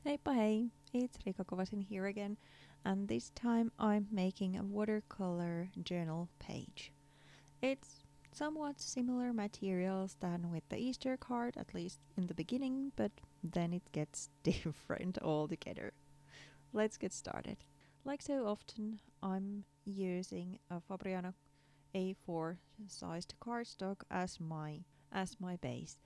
Heippa hei, it's Riikka Kovasin here again, and this time I'm making a watercolor journal page. It's somewhat similar materials than with the Easter card, at least in the beginning, but then it gets different altogether. Let's get started. Like so often, I'm using a Fabriano A4 sized cardstock as my base.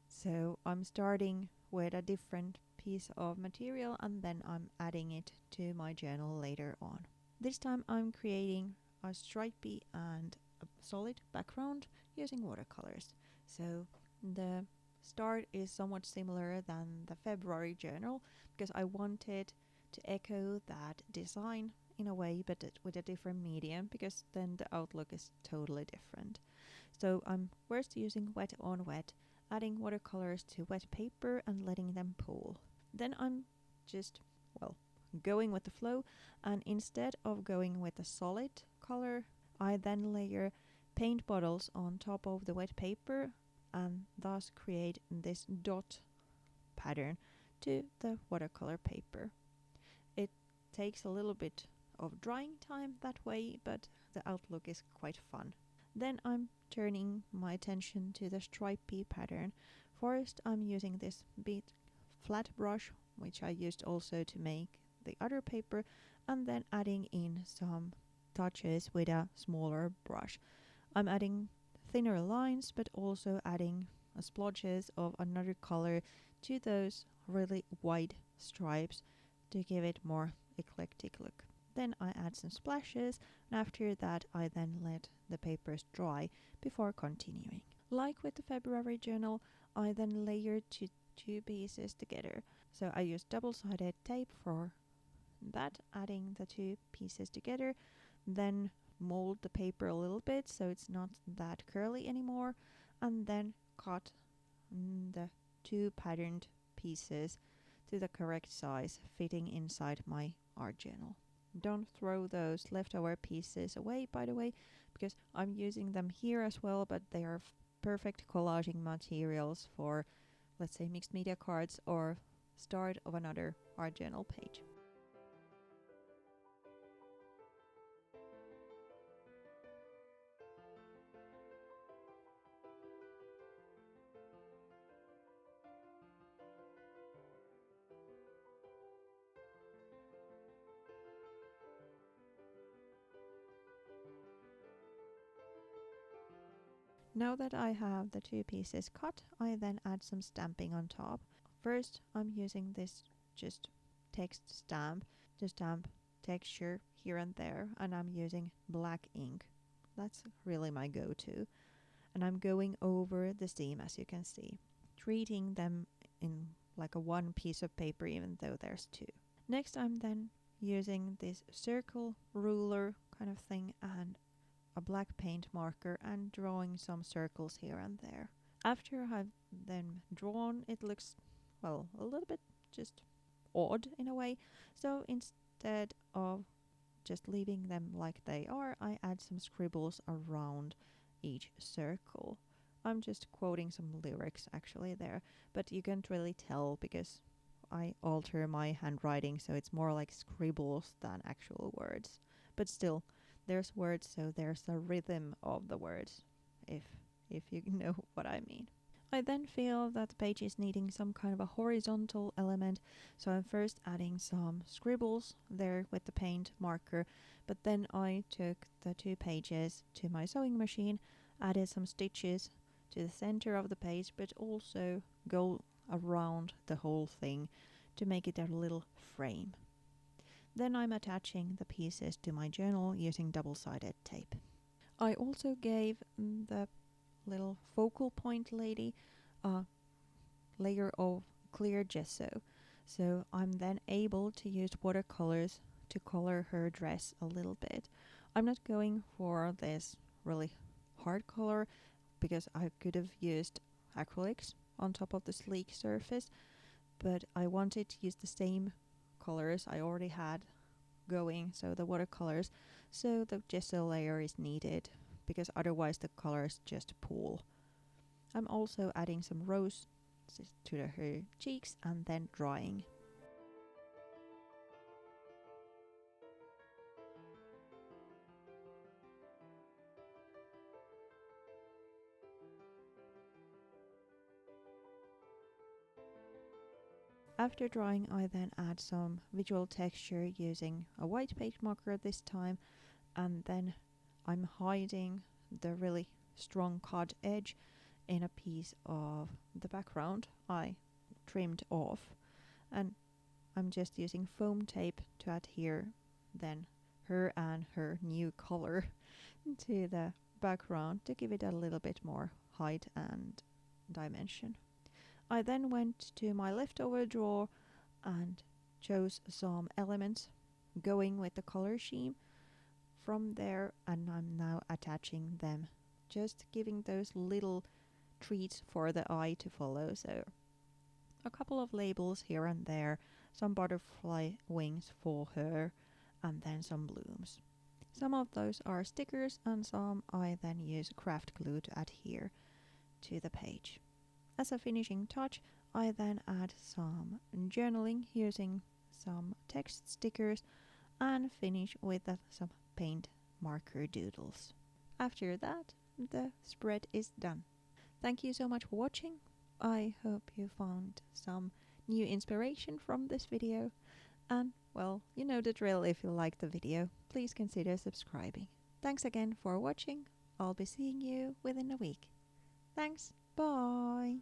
So I'm starting with a different piece of material and then I'm adding it to my journal later on. This time I'm creating a stripy and a solid background using watercolors. So the start is somewhat similar than the February journal because I wanted to echo that design in a way but with a different medium because then the outlook is totally different. So I'm first using wet on wet, adding watercolors to wet paper and letting them pool. Then I'm just, going with the flow, and instead of going with a solid color, I then layer paint bottles on top of the wet paper and thus create this dot pattern to the watercolor paper. It takes a little bit of drying time that way, but the outlook is quite fun. Then I'm turning my attention to the stripy pattern. First I'm using this bit flat brush, which I used also to make the other paper, and then adding in some touches with a smaller brush. I'm adding thinner lines but also adding splotches of another color to those really wide stripes to give it more eclectic look. Then I add some splashes, and after that I then let the papers dry before continuing. Like with the February journal, I then layered two pieces together. So I used double-sided tape for that, adding the two pieces together, then mold the paper a little bit so it's not that curly anymore, and then cut the two patterned pieces to the correct size, fitting inside my art journal. Don't throw those leftover pieces away, by the way, because I'm using them here as well, but they are perfect collaging materials for, let's say, mixed media cards or start of another art journal page. Now that I have the two pieces cut, I then add some stamping on top. First, I'm using this just text stamp to stamp texture here and there, and I'm using black ink. That's really my go-to. And I'm going over the seam, as you can see, treating them in like a one piece of paper even though there's two. Next, I'm then using this circle ruler kind of thing and a black paint marker and drawing some circles here and there. After I've then drawn, it looks, a little bit just odd in a way. So instead of just leaving them like they are, I add some scribbles around each circle. I'm just quoting some lyrics actually there, but you can't really tell because I alter my handwriting so it's more like scribbles than actual words. But still, there's words, so there's a rhythm of the words, if you know what I mean. I then feel that the page is needing some kind of a horizontal element, so I'm first adding some scribbles there with the paint marker, but then I took the two pages to my sewing machine, added some stitches to the center of the page, but also go around the whole thing to make it a little frame. Then I'm attaching the pieces to my journal using double-sided tape. I also gave the little focal point lady a layer of clear gesso, so I'm then able to use watercolors to color her dress a little bit. I'm not going for this really hard color because I could have used acrylics on top of the sleek surface, but I wanted to use the same colors I already had going, so the watercolors, so the gesso layer is needed because otherwise the colors just pool. I'm also adding some rose to her cheeks and then drying. After drawing, I then add some visual texture using a white paint marker this time, and then I'm hiding the really strong cut edge in a piece of the background I trimmed off, and I'm just using foam tape to adhere then her and her new color to the background to give it a little bit more height and dimension. I then went to my leftover drawer and chose some elements going with the color scheme from there, and I'm now attaching them, just giving those little treats for the eye to follow. So a couple of labels here and there, some butterfly wings for her, and then some blooms. Some of those are stickers, and some I then use craft glue to adhere to the page. As a finishing touch, I then add some journaling using some text stickers and finish with some paint marker doodles. After that, the spread is done. Thank you so much for watching. I hope you found some new inspiration from this video. And, well, you know the drill. If you liked the video, please consider subscribing. Thanks again for watching. I'll be seeing you within a week. Thanks. Bye.